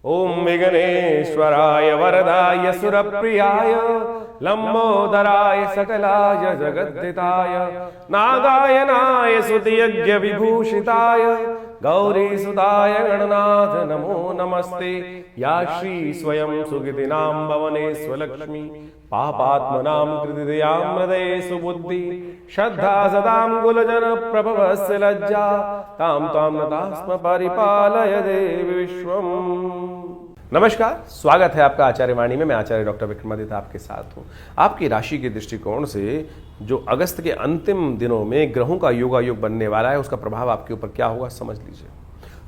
ओम विघ्नेश्वराय वरदाय सुरप्रियाय लंबोदराय सकलाय जगद्दिताय नागायनाय स्तुतियज्ञ विभूषिताय गौरीसुताय गणनाथ नमो नमस्ते। या श्री स्वयं सुगतिनां भवने स्वलक्ष्मी पापात्मनां कृतिदयां हृदये सुबुद्धि श्रद्धा सदां कुलजन प्रभवस्य लज्जा तां त्वां नतास्म परिपालय देवी विश्वम्। नमस्कार, स्वागत है आपका आचार्य वाणी में। मैं आचार्य डॉक्टर विक्रमादित्य आपके साथ हूं। आपकी राशि के दृष्टिकोण से जो अगस्त के अंतिम दिनों में ग्रहों का योगायोग बनने वाला है, उसका प्रभाव आपके ऊपर क्या होगा समझ लीजिए।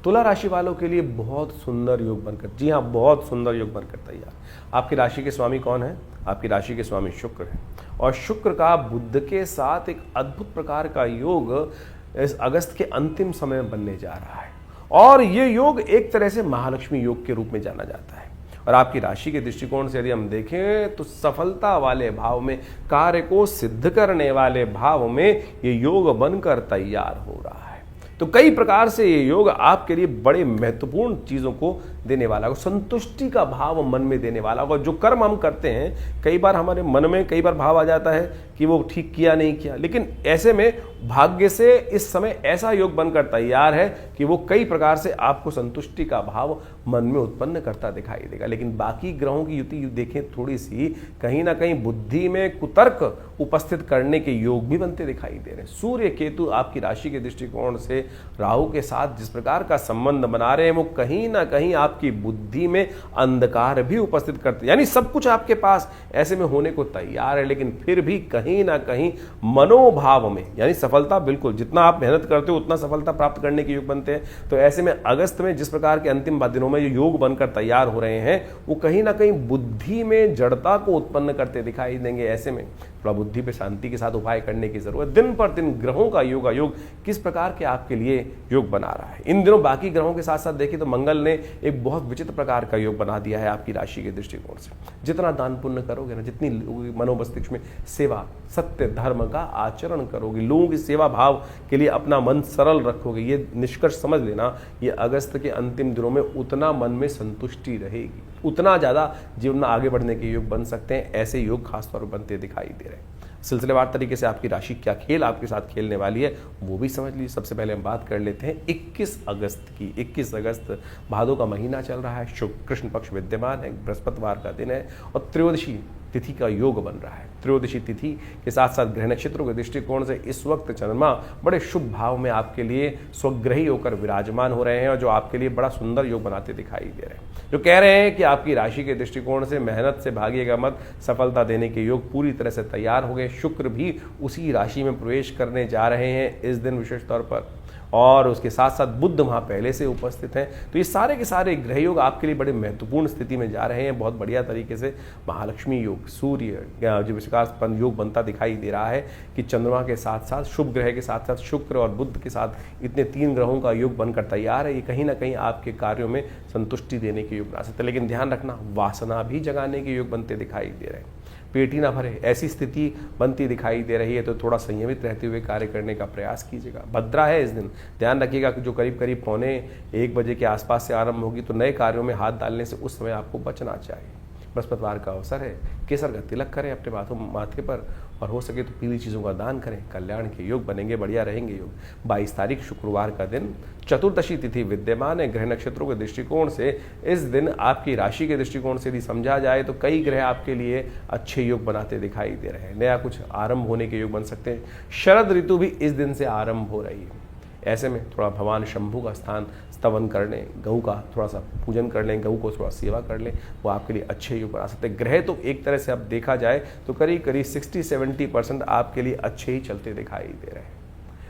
तुला राशि वालों के लिए बहुत सुंदर योग बनकर, जी हाँ, बहुत सुंदर योग बनकर तैयार। आपकी राशि के स्वामी कौन है? आपकी राशि के स्वामी शुक्र है, और शुक्र का बुध के साथ एक अद्भुत प्रकार का योग इस अगस्त के अंतिम समय में बनने जा रहा है, और ये योग एक तरह से महालक्ष्मी योग के रूप में जाना जाता है। और आपकी राशि के दृष्टिकोण से यदि हम देखें तो सफलता वाले भाव में, कार्य को सिद्ध करने वाले भाव में ये योग बनकर तैयार हो रहा है। तो कई प्रकार से ये योग आपके लिए बड़े महत्वपूर्ण चीजों को देने वाला होगा, संतुष्टि का भाव मन में देने वाला होगा। जो कर्म हम करते हैं, कई बार हमारे मन में कई बार भाव आ जाता है कि वो ठीक किया नहीं किया, लेकिन ऐसे में भाग्य से इस समय ऐसा योग बनकर तैयार है कि वो कई प्रकार से आपको संतुष्टि का भाव मन में उत्पन्न करता दिखाई देगा। लेकिन बाकी ग्रहों की युति देखें थोड़ी सी, कहीं ना कहीं बुद्धि में कुतर्क उपस्थित करने के योग भी बनते दिखाई दे रहे हैं। सूर्य केतु आपकी राशि के दृष्टिकोण से राहु के साथ जिस प्रकार का संबंध बना रहे हैं, वो कहीं ना कहीं आपकी बुद्धि में अंधकार भी उपस्थित करते हैं। यानी सब कुछ आपके पास ऐसे में होने को तैयार है, लेकिन फिर भी कहीं ना कहीं मनोभाव में, यानी सफलता, बिल्कुल जितना आप मेहनत करते हो उतना सफलता प्राप्त करने के योग बनते हैं। तो ऐसे में अगस्त में जिस प्रकार के अंतिम दिनों में जो योग बनकर तैयार हो रहे हैं, वो कहीं ना कहीं बुद्धि में जड़ता को उत्पन्न करते दिखाई देंगे। ऐसे में थोड़ा बुद्धि पे शांति के साथ उपाय करने की जरूरत। दिन पर दिन ग्रहों का योग किस प्रकार के आपके लिए योग बना रहा है। इन दिनों बाकी ग्रहों के साथ साथ देखें तो मंगल ने एक बहुत विचित्र प्रकार का योग बना दिया है आपकी राशि के दृष्टिकोण से। जितना दान पुण्य करोगे ना, जितनी मनोमस्तिष्क में सेवा, सत्य, धर्म का आचरण करोगे, लोगों की सेवा भाव के लिए अपना मन सरल रखोगे, ये निष्कर्ष समझ लेना, ये अगस्त के अंतिम दिनों में उतना मन में संतुष्टि रहेगी, उतना ज्यादा जीवन में आगे बढ़ने के योग बन सकते हैं। ऐसे योग खासतौर पर बनते दिखाई दे रहे हैं। सिलसिलेवार तरीके से आपकी राशि क्या खेल आपके साथ खेलने वाली है वो भी समझ लीजिए। सबसे पहले हम बात कर लेते हैं 21 अगस्त की। 21 अगस्त भादों का महीना चल रहा है, शुक्ल कृष्ण पक्ष विद्यमान है, बृहस्पतिवार का दिन है, और त्रयोदशी तिथि का योग बन रहा है। त्रयोदशी तिथि के साथ साथ ग्रह नक्षत्रों के दृष्टिकोण से इस वक्त चंद्रमा बड़े शुभ भाव में आपके लिए स्वग्रही होकर विराजमान हो रहे हैं, और जो आपके लिए बड़ा सुंदर योग बनाते दिखाई दे रहे हैं। जो कह रहे हैं कि आपकी राशि के दृष्टिकोण से मेहनत से भागिएगा मत, सफलता देने के योग पूरी तरह से तैयार हो गए। शुक्र भी उसी राशि में प्रवेश करने जा रहे हैं इस दिन विशेष तौर पर, और उसके साथ साथ बुध वहाँ पहले से उपस्थित हैं। तो ये सारे के सारे ग्रह योग आपके लिए बड़े महत्वपूर्ण स्थिति में जा रहे हैं। बहुत बढ़िया तरीके से महालक्ष्मी योग, सूर्य जो विश्वास योग बनता दिखाई दे रहा है कि चंद्रमा के साथ साथ शुभ ग्रह के साथ साथ शुक्र और बुध के साथ इतने 3 ग्रहों का योग बनकर तैयार है। ये कहीं ना कहीं आपके कार्यों में संतुष्टि देने के योग बना सकते हैं। लेकिन ध्यान रखना, वासना भी जगाने के योग बनते दिखाई दे रहे हैं। पेट ही ना भरे ऐसी स्थिति बनती दिखाई दे रही है, तो थोड़ा संयमित रहते हुए कार्य करने का प्रयास कीजिएगा। भद्रा है इस दिन, ध्यान रखिएगा कि जो करीब करीब 12:45 बजे के आसपास से आरंभ होगी, तो नए कार्यों में हाथ डालने से उस समय आपको बचना चाहिए। बृहस्पतिवार का अवसर है, केसर का तिलक करें अपने माथे पर, और हो सके तो पीली चीज़ों का दान करें। कल्याण के योग बनेंगे, बढ़िया रहेंगे योग। 22 तारीख शुक्रवार का दिन, चतुर्दशी तिथि विद्यमान है। ग्रह नक्षत्रों के दृष्टिकोण से इस दिन आपकी राशि के दृष्टिकोण से यदि समझा जाए तो कई ग्रह आपके लिए अच्छे योग बनाते दिखाई दे रहे हैं। नया कुछ आरंभ होने के योग बन सकते हैं। शरद ऋतु भी इस दिन से आरंभ हो रही है। ऐसे में थोड़ा भगवान शंभू का स्थान स्तवन कर लें, गऊ का थोड़ा सा पूजन कर लें, गऊ को थोड़ा सेवा कर लें, वो आपके लिए अच्छे योग बना सकते हैं। ग्रह तो एक तरह से अब देखा जाए तो करीब करीब 60-70% आपके लिए अच्छे ही चलते दिखाई दे रहे हैं।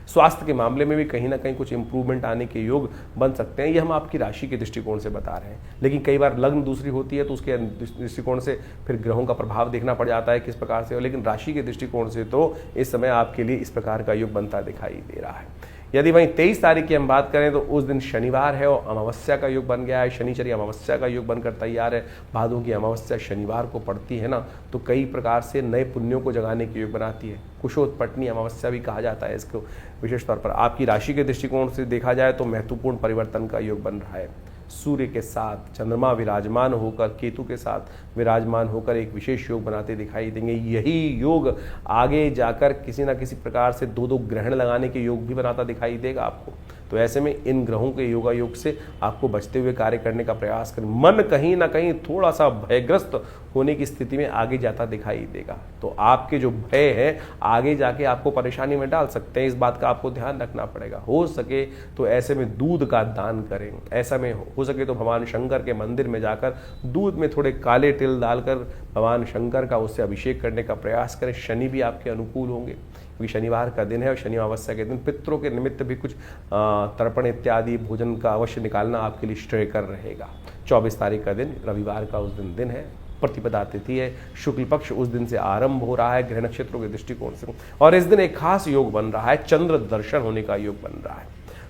स्वास्थ्य के मामले में भी कहीं ना कहीं कुछ इंप्रूवमेंट आने के योग बन सकते हैं। ये हम आपकी राशि के दृष्टिकोण से बता रहे हैं, लेकिन कई बार लग्न दूसरी होती है तो उसके दृष्टिकोण से फिर ग्रहों का प्रभाव देखना पड़ जाता है किस प्रकार से हो। लेकिन राशि के दृष्टिकोण से तो इस समय आपके लिए इस प्रकार का योग बनता दिखाई दे रहा है। यदि वहीं 23 तारीख की हम बात करें तो उस दिन शनिवार है और अमावस्या का योग बन गया है। शनिचरी अमावस्या का योग बनकर तैयार है। भादों की अमावस्या शनिवार को पड़ती है ना, तो कई प्रकार से नए पुण्यों को जगाने के योग बनाती है। कुशोत्पटनी अमावस्या भी कहा जाता है इसको। विशेष तौर पर आपकी राशि के दृष्टिकोण से देखा जाए तो महत्वपूर्ण परिवर्तन का योग बन रहा है। सूर्य के साथ चंद्रमा विराजमान होकर, केतु के साथ विराजमान होकर एक विशेष योग बनाते दिखाई देंगे। यही योग आगे जाकर किसी ना किसी प्रकार से 2-2 ग्रहण लगाने के योग भी बनाता दिखाई देगा आपको। तो ऐसे में इन ग्रहों के योगा योग से आपको बचते हुए कार्य करने का प्रयास करें। मन कहीं ना कहीं थोड़ा सा भयग्रस्त होने की स्थिति में आगे जाता दिखाई देगा। तो आपके जो भय है आगे जाके आपको परेशानी में डाल सकते हैं, इस बात का आपको ध्यान रखना पड़ेगा। हो सके तो ऐसे में दूध का दान करें। ऐसा में हो सके तो भगवान शंकर के मंदिर में जाकर दूध में थोड़े काले तिल डालकर भगवान शंकर का उससे अभिषेक करने का प्रयास करें। शनि भी आपके अनुकूल होंगे क्योंकि शनिवार का दिन है और शनि अमावस्या के दिन पितरों के निमित्त भी कुछ तर्पण इत्यादि भोजन का अवश्य निकालना आपके लिए श्रेयकर रहेगा। 24 तारीख का दिन रविवार का उस दिन है, प्रतिपदा तिथि है, शुक्ल पक्ष उस दिन से आरंभ हो रहा है ग्रह नक्षत्रों के दृष्टिकोण से, और इस दिन एक खास योग बन रहा है, चंद्र दर्शन होने का योग बन रहा है।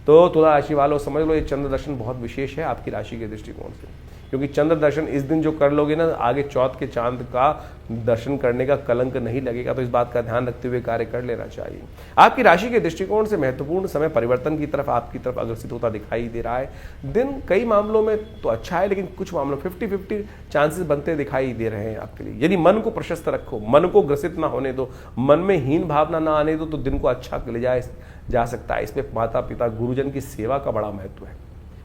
तो तुला राशि वालों समझ लो ये चंद्र दर्शन बहुत विशेष है आपकी राशि के दृष्टिकोण से, क्योंकि चंद्र दर्शन इस दिन जो कर लोगे ना, आगे चौथ के चांद का दर्शन करने का कलंक नहीं लगेगा। तो इस बात का ध्यान रखते हुए कार्य कर लेना चाहिए। आपकी राशि के दृष्टिकोण से महत्वपूर्ण समय परिवर्तन की तरफ आपकी तरफ अग्रसित होता दिखाई दे रहा है। दिन कई मामलों में तो अच्छा है, लेकिन कुछ मामलों 50-50 चांसेस बनते दिखाई दे रहे हैं आपके लिए। यदि मन को प्रशस्त रखो, मन को ग्रसित ना होने दो, मन में हीन भावना ना आने दो, तो दिन को अच्छा ले जा सकता है। इसमें माता पिता गुरुजन की सेवा का बड़ा महत्व है।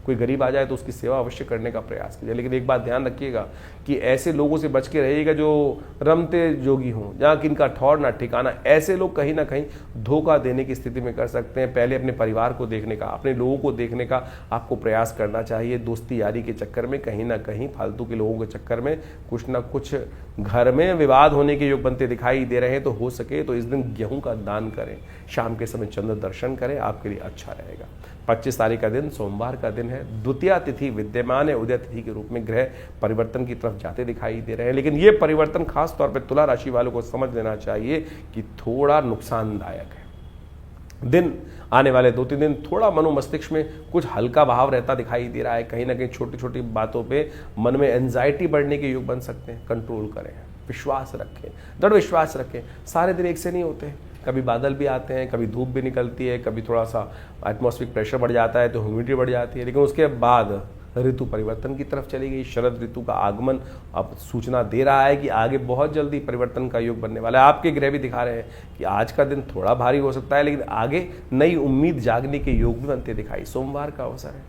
कोई गरीब आ जाए तो उसकी सेवा अवश्य करने का प्रयास कीजिए, लेकिन एक बात ध्यान रखिएगा कि ऐसे लोगों से बच के रहिएगा जो रमते जोगी हों, जहाँ किनका ठौर ना ठिकाना। ऐसे लोग कहीं ना कहीं धोखा देने की स्थिति में कर सकते हैं। पहले अपने परिवार को देखने का, अपने लोगों को देखने का आपको प्रयास करना चाहिए। दोस्ती यारी के चक्कर में कहीं ना कहीं फालतू के लोगों के चक्कर में कुछ ना कुछ घर में विवाद होने के योग बनते दिखाई दे रहे हैं। तो हो सके तो इस दिन गेहूं का दान करें, शाम के समय चंद्र दर्शन करें, आपके लिए अच्छा रहेगा। 25 तारीख का दिन सोमवार का दिन है, द्वितीया तिथि विद्यमान है, उदय तिथि के रूप में ग्रह परिवर्तन की तरफ जाते दिखाई दे रहे हैं। लेकिन ये परिवर्तन खास तौर पर तुला राशि वालों को समझ लेना चाहिए कि थोड़ा नुकसानदायक है। दिन आने वाले 2-3 दिन थोड़ा मनोमस्तिष्क में कुछ हल्का भाव रहता दिखाई दे रहा है। कहीं ना कहीं छोटी छोटी बातों पे मन में एंजाइटी बढ़ने के योग बन सकते हैं। कंट्रोल करें, विश्वास रखें, दृढ़ विश्वास रखें। सारे दिन एक से नहीं होते, कभी बादल भी आते हैं, कभी धूप भी निकलती है, कभी थोड़ा सा एटमॉस्फेरिक प्रेशर बढ़ जाता है तो ह्यूमिडिटी बढ़ जाती है। लेकिन उसके बाद ऋतु परिवर्तन की तरफ चली गई। शरद ऋतु का आगमन अब सूचना दे रहा है कि आगे बहुत जल्दी परिवर्तन का योग बनने वाला है। आपके ग्रह भी दिखा रहे हैं कि आज का दिन थोड़ा भारी हो सकता है, लेकिन आगे नई उम्मीद जागने के योग भी बनते दिखाई। सोमवार का अवसर है,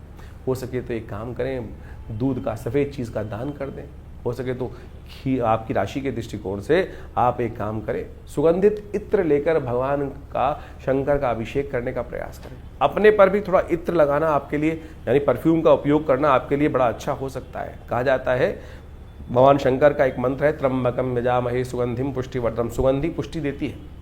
हो सके तो एक काम करें, दूध का सफ़ेद चीज़ का दान कर दें। हो सके तो आपकी राशि के दृष्टिकोण से आप एक काम करें, सुगंधित इत्र लेकर भगवान का, शंकर का अभिषेक करने का प्रयास करें। अपने पर भी थोड़ा इत्र लगाना आपके लिए, यानी परफ्यूम का उपयोग करना आपके लिए बड़ा अच्छा हो सकता है। कहा जाता है, भगवान शंकर का एक मंत्र है, त्र्यंबकम यजामहे सुगंधिम पुष्टिवर्धनम। सुगंधि पुष्टि देती है,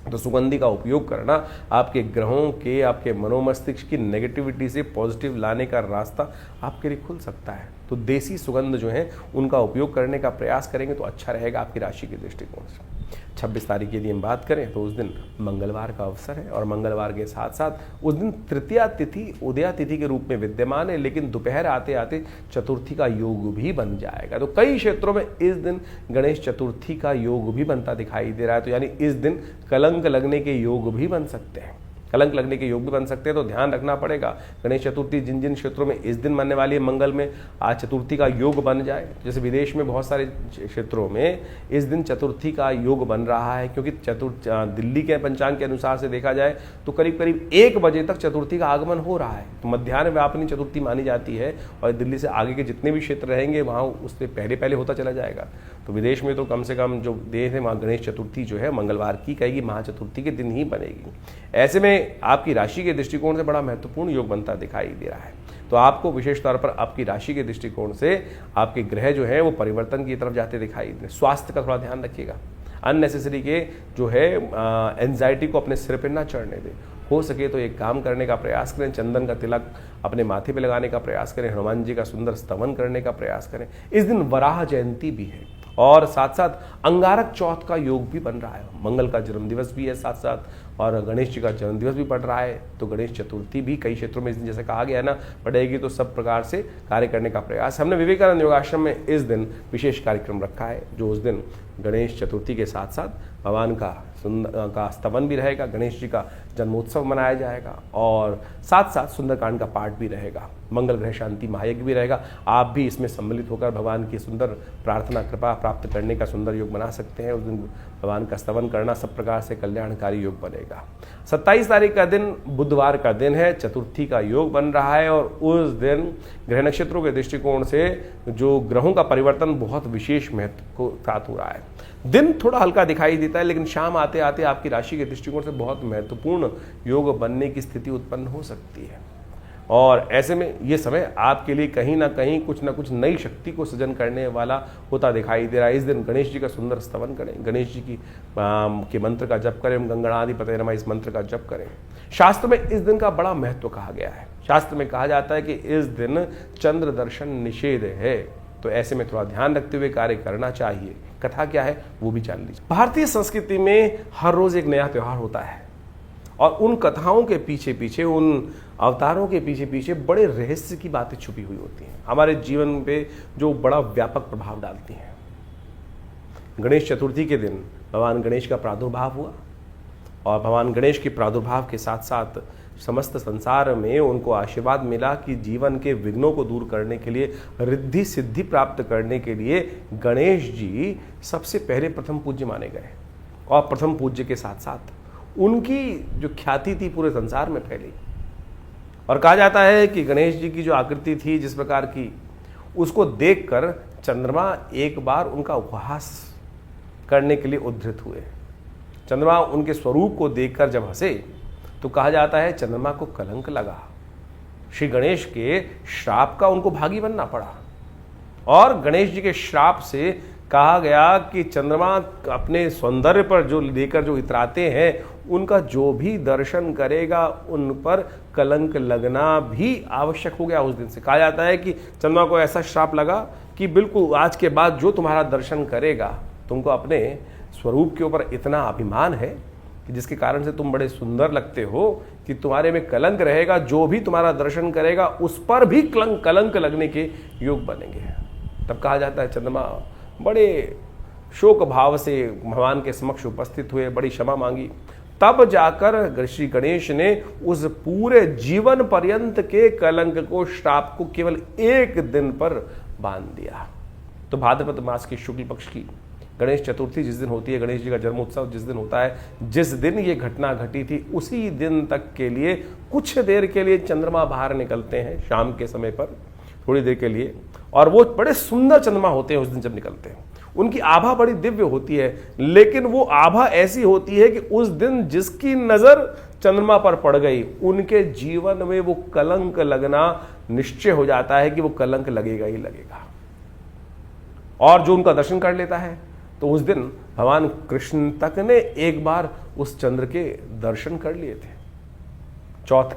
तो सुगंधि का उपयोग करना आपके ग्रहों के, आपके मनोमस्तिष्क की नेगेटिविटी से पॉजिटिव लाने का रास्ता आपके लिए खुल सकता है। तो देसी सुगंध जो है उनका उपयोग करने का प्रयास करेंगे तो अच्छा रहेगा आपकी राशि के दृष्टिकोण से। 26 तारीख की यदि हम बात करें तो उस दिन मंगलवार का अवसर है, और मंगलवार के साथ साथ उस दिन तृतीया तिथि उदया तिथि के रूप में विद्यमान है, लेकिन दोपहर आते आते चतुर्थी का योग भी बन जाएगा। तो कई क्षेत्रों में इस दिन गणेश चतुर्थी का योग भी बनता दिखाई दे रहा है। तो यानी इस दिन कलंक लगने के योग भी बन सकते हैं, कलंक लगने के योग भी बन सकते हैं। तो ध्यान रखना पड़ेगा। गणेश चतुर्थी जिन जिन क्षेत्रों में इस दिन बनने वाली है, मंगल में आज चतुर्थी का योग बन जाए। जैसे विदेश में बहुत सारे क्षेत्रों में इस दिन चतुर्थी का योग बन रहा है, क्योंकि दिल्ली के पंचांग के अनुसार से देखा जाए तो करीब करीब 1 बजे तक चतुर्थी का आगमन हो रहा है। तो मध्याह्न व्यापिनी चतुर्थी मानी जाती है, और दिल्ली से आगे के जितने भी क्षेत्र रहेंगे वहाँ उससे पहले पहले होता चला जाएगा। तो विदेश में तो कम से कम जो देश है वहाँ गणेश चतुर्थी जो है मंगलवार की कहेगी, महाचतुर्थी के दिन ही बनेगी। ऐसे में आपकी राशि के दृष्टिकोण से बड़ा महत्वपूर्ण योग बनता दिखाई दे रहा है। तो आपको विशेष तौर पर आपकी राशि के दृष्टिकोण से आपके ग्रह जो है वो परिवर्तन की तरफ जाते दिखाई दे। स्वास्थ्य का थोड़ा ध्यान रखिएगा, अननेसेसरी के जो है एंजाइटी को अपने सिर पर ना चढ़ने दें। हो सके तो एक काम करने का प्रयास करें, चंदन का तिलक अपने माथे पे लगाने का प्रयास करें, हनुमान जी का सुंदर स्तवन करने का प्रयास करें। इस दिन वराह जयंती भी है, और साथ साथ अंगारक चौथ का योग भी बन रहा है। मंगल का जन्म दिवस भी है, साथ साथ और गणेश जी का जन्मदिवस भी पड़ रहा है, तो गणेश चतुर्थी भी कई क्षेत्रों में इस दिन जैसे कहा गया है ना पड़ेगी, तो सब प्रकार से कार्य करने का प्रयास। हमने विवेकानंद योगाश्रम में इस दिन विशेष कार्यक्रम रखा है, जो उस दिन गणेश चतुर्थी के साथ साथ भगवान का स्तवन भी रहेगा, गणेश जी का जन्मोत्सव मनाया जाएगा और साथ साथ सुंदरकांड का पाठ भी रहेगा, मंगल ग्रह शांति महायज्ञ भी रहेगा। आप भी इसमें सम्मिलित होकर भगवान की सुंदर प्रार्थना कृपा प्राप्त करने का सुंदर योग बना सकते हैं। उस दिन भगवान का स्तवन करना सब प्रकार से कल्याणकारी योग बनेगा। 27 तारीख का दिन बुधवार का दिन है, चतुर्थी का योग बन रहा है और उस दिन ग्रह नक्षत्रों के दृष्टिकोण से जो ग्रहों का परिवर्तन बहुत विशेष महत्व को साथ हो रहा है। दिन थोड़ा हल्का दिखाई देता है, लेकिन शाम आते आते आपकी राशि के दृष्टिकोण से बहुत महत्वपूर्ण योग बनने की स्थिति उत्पन्न हो सकती है और ऐसे में ये समय आपके लिए कहीं ना कहीं कुछ ना कुछ नई शक्ति को सृजन करने वाला होता दिखाई दे रहा है। इस दिन गणेश जी का सुंदर स्तवन करें, गणेश जी के मंत्र का जप करें, गंगणाधिपतये नमः इस मंत्र का जप करें। शास्त्र में इस दिन का बड़ा महत्व कहा गया है। शास्त्र में कहा जाता है कि इस दिन चंद्र दर्शन निषेध है, तो ऐसे में थोड़ा ध्यान रखते हुए कार्य करना चाहिए। कथा क्या है वो भी जान लीजिए। भारतीय संस्कृति में हर रोज एक नया त्योहार होता है और उन कथाओं के पीछे पीछे, उन अवतारों के पीछे पीछे बड़े रहस्य की बातें छुपी हुई होती हैं, हमारे जीवन पे जो बड़ा व्यापक प्रभाव डालती हैं। गणेश चतुर्थी के दिन भगवान गणेश का प्रादुर्भाव हुआ और भगवान गणेश के प्रादुर्भाव के साथ साथ समस्त संसार में उनको आशीर्वाद मिला कि जीवन के विघ्नों को दूर करने के लिए, रिद्धि सिद्धि प्राप्त करने के लिए गणेश जी सबसे पहले प्रथम पूज्य माने गए और प्रथम पूज्य के साथ साथ उनकी जो ख्याति थी पूरे संसार में फैली। और कहा जाता है कि गणेश जी की जो आकृति थी जिस प्रकार की, उसको देखकर चंद्रमा एक बार उनका उपहास करने के लिए उद्धृत हुए। चंद्रमा उनके स्वरूप को देखकर जब हंसे तो कहा जाता है चंद्रमा को कलंक लगा, श्री गणेश के श्राप का उनको भागी बनना पड़ा और गणेश जी के श्राप से कहा गया कि चंद्रमा अपने सौंदर्य पर जो लेकर जो इतराते हैं, उनका जो भी दर्शन करेगा उन पर कलंक लगना भी आवश्यक हो गया। उस दिन से कहा जाता है कि चंद्रमा को ऐसा श्राप लगा कि बिल्कुल आज के बाद जो तुम्हारा दर्शन करेगा, तुमको अपने स्वरूप के ऊपर इतना अभिमान है कि जिसके कारण से तुम बड़े सुंदर लगते हो कि तुम्हारे में कलंक रहेगा, जो भी तुम्हारा दर्शन करेगा उस पर भी कलंक लगने के योग बनेंगे। तब कहा जाता है चंद्रमा बड़े शोक भाव से भगवान के समक्ष उपस्थित हुए, बड़ी क्षमा मांगी। तब जाकर श्री गणेश ने उस पूरे जीवन पर्यंत के कलंक को, श्राप को केवल एक दिन पर बांध दिया। तो भाद्रपद मास की शुक्ल पक्ष की गणेश चतुर्थी जिस दिन होती है, गणेश जी का जन्मोत्सव जिस दिन होता है, जिस दिन ये घटना घटी थी उसी दिन तक के लिए कुछ देर के लिए चंद्रमा बाहर निकलते हैं शाम के समय पर थोड़ी देर के लिए, और वो बड़े सुंदर चंद्रमा होते हैं उस दिन जब निकलते हैं। उनकी आभा बड़ी दिव्य होती है, लेकिन वो आभा ऐसी होती है कि उस दिन जिसकी नजर चंद्रमा पर पड़ गई, उनके जीवन में वो कलंक लगना निश्चय हो जाता है कि वो कलंक लगेगा ही लगेगा। और जो उनका दर्शन कर लेता है तो उस दिन भगवान कृष्ण तक ने एक बार उस चंद्र के दर्शन कर लिए थे। चौथ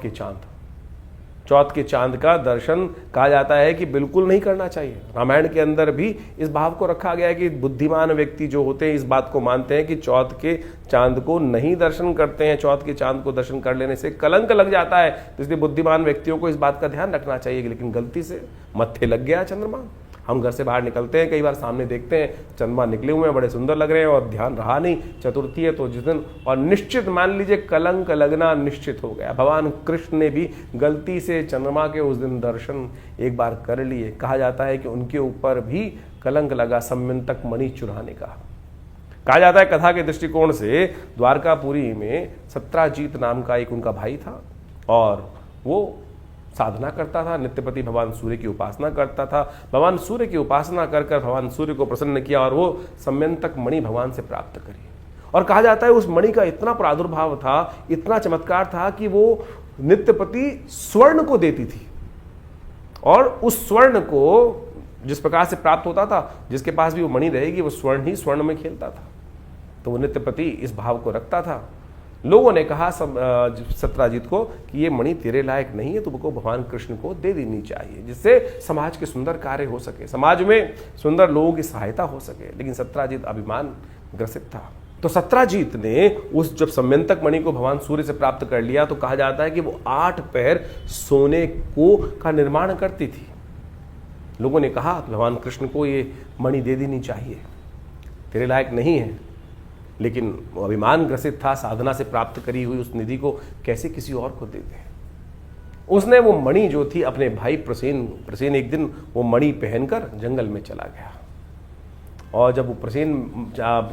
के चांद का दर्शन कहा जाता है कि बिल्कुल नहीं करना चाहिए। रामायण के अंदर भी इस भाव को रखा गया है कि बुद्धिमान व्यक्ति जो होते हैं इस बात को मानते हैं कि चौथ के चांद को नहीं दर्शन करते हैं, चौथ के चांद को दर्शन कर लेने से कलंक लग जाता है। तो इसलिए बुद्धिमान व्यक्तियों को इस बात का ध्यान रखना चाहिए। लेकिन गलती से मत्थे लग गया चंद्रमा, हम घर से बाहर निकलते हैं, कई बार सामने देखते हैं चंद्रमा निकले हुए हैं, बड़े सुंदर लग रहे हैं और ध्यान रहा नहीं, चतुर्थी है तो जिस दिन, और निश्चित मान लीजिए कलंक लगना निश्चित हो गया। भगवान कृष्ण ने भी गलती से चंद्रमा के उस दिन दर्शन एक बार कर लिए। कहा जाता है कि उनके ऊपर भी कलंक लगा सम्यंतक मणि चुराने का। कहा जाता है कथा के दृष्टिकोण से द्वारकापुरी में सत्राजीत नाम का एक उनका भाई था और वो साधना करता था, नित्यपति भगवान सूर्य की उपासना करता था। भगवान सूर्य की उपासना कर भगवान सूर्य को प्रसन्न किया और वो सम्यंतक मणि भगवान से प्राप्त करी। और कहा जाता है उस मणि का इतना प्रादुर्भाव था, इतना चमत्कार था कि वो नित्यपति स्वर्ण को देती थी और उस स्वर्ण को जिस प्रकार से प्राप्त होता था, जिसके पास भी वो मणि रहेगी वो स्वर्ण ही स्वर्ण में खेलता था। तो वो नित्यपति इस भाव को रखता था। लोगों ने कहा सत्राजीत को कि ये मणि तेरे लायक नहीं है, तुमको भगवान कृष्ण को दे देनी चाहिए, जिससे समाज के सुंदर कार्य हो सके, समाज में सुंदर लोगों की सहायता हो सके। लेकिन सत्राजीत अभिमान ग्रसित था तो सत्राजीत ने उस जब सम्यंतक मणि को भगवान सूर्य से प्राप्त कर लिया तो कहा जाता है कि वो 8 पैर सोने को का निर्माण करती थी। लोगों ने कहा भगवान कृष्ण को ये मणि दे देनी चाहिए, तेरे लायक नहीं है, लेकिन वो अभिमान ग्रसित था, साधना से प्राप्त करी हुई उस निधि को कैसे किसी और को दे दे। उसने वो मणि जो थी अपने भाई प्रसेन एक दिन वो मणि पहनकर जंगल में चला गया, और जब वो प्रसेन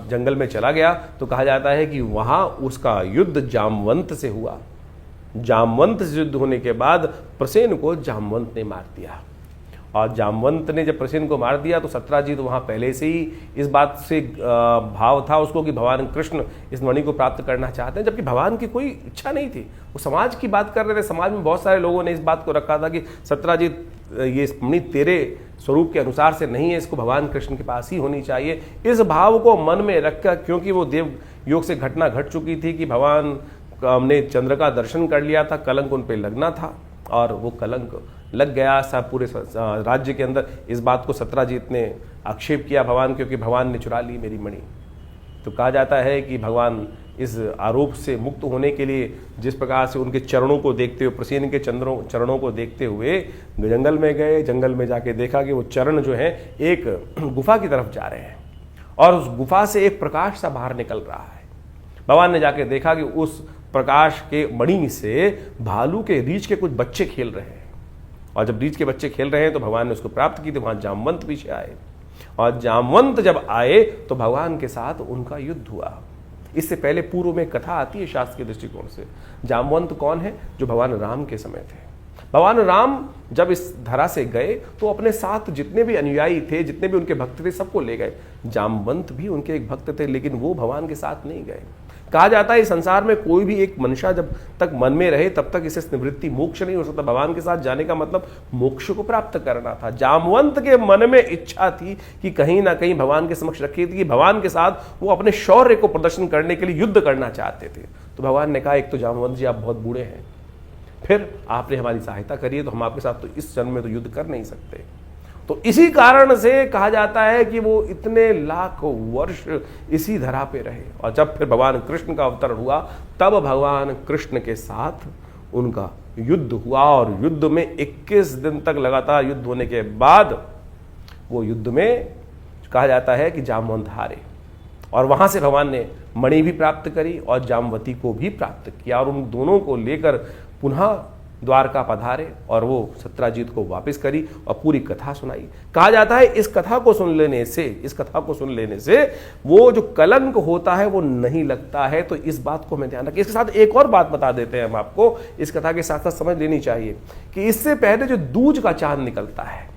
जंगल में चला गया तो कहा जाता है कि वहां उसका युद्ध जामवंत से हुआ। जामवंत से युद्ध होने के बाद प्रसेन को जामवंत ने मार दिया, और जामवंत ने जब प्रसेन को मार दिया तो सत्राजीत वहां पहले से ही इस बात से भाव था उसको कि भगवान कृष्ण इस मणि को प्राप्त करना चाहते हैं, जबकि भगवान की कोई इच्छा नहीं थी। वो समाज की बात कर रहे थे, समाज में बहुत सारे लोगों ने इस बात को रखा था कि सत्राजीत ये मणि तेरे स्वरूप के अनुसार से नहीं है, इसको भगवान कृष्ण के पास ही होनी चाहिए। इस भाव को मन में रखकर, क्योंकि वो देव योग से घटना घट चुकी थी कि भगवान ने चंद्र का दर्शन कर लिया था, कलंक उन पर लगना था और वो कलंक लग गया सब पूरे राज्य के अंदर। इस बात को सत्राजीत ने आक्षेप किया भगवान, क्योंकि भगवान ने चुरा ली मेरी मणि। तो कहा जाता है कि भगवान इस आरोप से मुक्त होने के लिए जिस प्रकार से उनके चरणों को देखते हुए, प्रसेन के चरणों को देखते हुए जंगल में गए। जंगल में जाके देखा कि वो चरण जो है एक गुफा की तरफ जा रहे हैं, और उस गुफा से एक प्रकाश सा बाहर निकल रहा है। भगवान ने जाके देखा कि उस प्रकाश के मणि से भालू के रीछ के कुछ बच्चे खेल रहे हैं, और जब रीछ के बच्चे खेल रहे हैं तो भगवान ने उसको प्राप्त की। तो वहां जामवंत पीछे आए, और जामवंत जब आए तो भगवान के साथ उनका युद्ध हुआ। इससे पहले पूर्व में कथा आती है शास्त्र के दृष्टिकोण से। जामवंत कौन है? जो भगवान राम के समय थे। भगवान राम जब इस धरा से गए तो अपने साथ जितने भी अनुयायी थे, जितने भी उनके भक्त थे, सबको ले गए। जामवंत भी उनके एक भक्त थे, लेकिन वो भगवान के साथ नहीं गए। कहा जाता है इस संसार में कोई भी एक मनुष्य जब तक मन में रहे तब तक इसे निवृत्ति मोक्ष नहीं हो सकता। भगवान के साथ जाने का मतलब मोक्ष को प्राप्त करना था। जामवंत के मन में इच्छा थी कि कहीं ना कहीं भगवान के समक्ष रखी थी कि भगवान के साथ वो अपने शौर्य को प्रदर्शन करने के लिए युद्ध करना चाहते थे। तो भगवान ने कहा एक तो जामवंत जी आप बहुत बूढ़े हैं, फिर आपने हमारी सहायता करी है, तो हम आपके साथ तो इस जन्म में तो युद्ध कर नहीं सकते। तो इसी कारण से कहा जाता है कि वो इतने लाख वर्ष इसी धरा पे रहे, और जब फिर भगवान कृष्ण का अवतरण हुआ तब भगवान कृष्ण के साथ उनका युद्ध हुआ, और युद्ध में 21 दिन तक लगातार युद्ध होने के बाद वो युद्ध में कहा जाता है कि जामवंत हारे, और वहां से भगवान ने मणि भी प्राप्त करी और जामवती को भी प्राप्त किया, और उन दोनों को लेकर पुनः द्वारका पधारे और वो सत्राजीत को वापस करी और पूरी कथा सुनाई। कहा जाता है इस कथा को सुन लेने से वो जो कलंक होता है वो नहीं लगता है। तो इस बात को हमें ध्यान रखें। इसके साथ एक और बात बता देते हैं हम आपको, इस कथा के साथ साथ समझ लेनी चाहिए कि इससे पहले जो दूज का चांद निकलता है,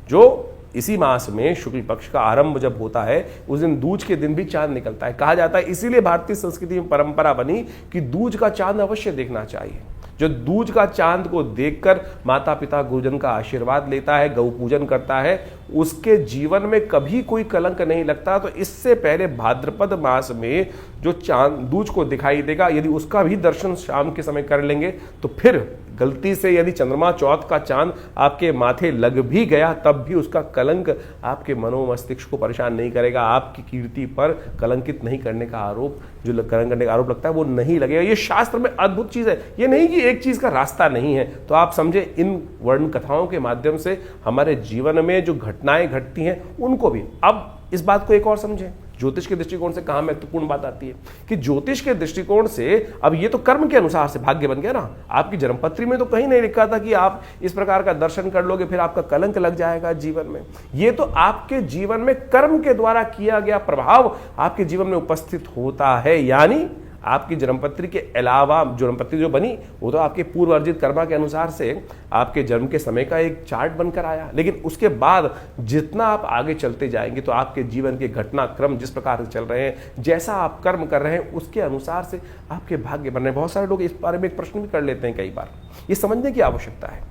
जो इसी मास में शुक्ल पक्ष का आरंभ जब होता है उस दिन दूज के दिन भी चांद निकलता है। कहा जाता है इसीलिए भारतीय संस्कृति में परंपरा बनी कि दूज का चांद अवश्य देखना चाहिए। जो दूज का चांद को देखकर माता पिता गुरुजन का आशीर्वाद लेता है, गौ पूजन करता है, उसके जीवन में कभी कोई कलंक नहीं लगता। तो इससे पहले भाद्रपद मास में जो चांद दूज को दिखाई देगा, यदि उसका भी दर्शन शाम के समय कर लेंगे तो फिर गलती से यदि चंद्रमा चौथ का चांद आपके माथे लग भी गया तब भी उसका कलंक आपके मनोमस्तिष्क को परेशान नहीं करेगा। आपकी कीर्ति पर कलंकित नहीं करने का आरोप, जो कलंक करने का आरोप लगता है वो नहीं लगेगा। ये शास्त्र में अद्भुत चीज है, ये नहीं कि एक चीज का रास्ता नहीं है। तो आप समझे इन वर्ण कथाओं के माध्यम से हमारे जीवन में जो घटनाएं घटती हैं उनको भी। अब इस बात को एक और समझें, ज्योतिष के दृष्टिकोण से कहां महत्वपूर्ण बात आती है कि ज्योतिष के दृष्टिकोण से अब ये तो कर्म के अनुसार से भाग्य बन गया ना। आपकी जन्मपत्री में तो कहीं नहीं लिखा था कि आप इस प्रकार का दर्शन कर लोगे फिर आपका कलंक लग जाएगा जीवन में। ये तो आपके जीवन में कर्म के द्वारा किया गया प्रभाव आपके जीवन में उपस्थित होता है। यानी आपकी जन्मपत्री के अलावा जन्मपत्री जो बनी वो तो आपके पूर्व अर्जित कर्मा के अनुसार से आपके जन्म के समय का एक चार्ट बनकर आया, लेकिन उसके बाद जितना आप आगे चलते जाएंगे तो आपके जीवन के घटनाक्रम जिस प्रकार से चल रहे हैं, जैसा आप कर्म कर रहे हैं उसके अनुसार से आपके भाग्य बन रहे हैं। बहुत सारे लोग इस बारे में एक प्रश्न भी कर लेते हैं कई बार, ये समझने की आवश्यकता है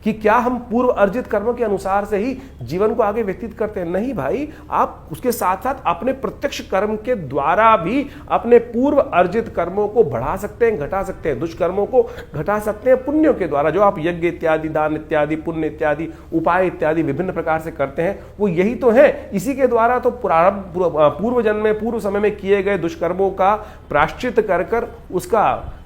कि क्या हम पूर्व अर्जित कर्मों के अनुसार से ही जीवन को आगे व्यतीत करते हैं? नहीं भाई, आप उसके साथ साथ अपने प्रत्यक्ष कर्म के द्वारा भी अपने पूर्व अर्जित कर्मों को बढ़ा सकते हैं, घटा सकते हैं, दुष्कर्मों को घटा सकते हैं पुण्यों के द्वारा। जो आप यज्ञ इत्यादि, दान इत्यादि, पुण्य इत्यादि, उपाय इत्यादि विभिन्न प्रकार से करते हैं, वो यही तो है। इसी के द्वारा तो पूर्व जन्म में, पूर्व समय में किए गए दुष्कर्मों का प्रायश्चित कर उसका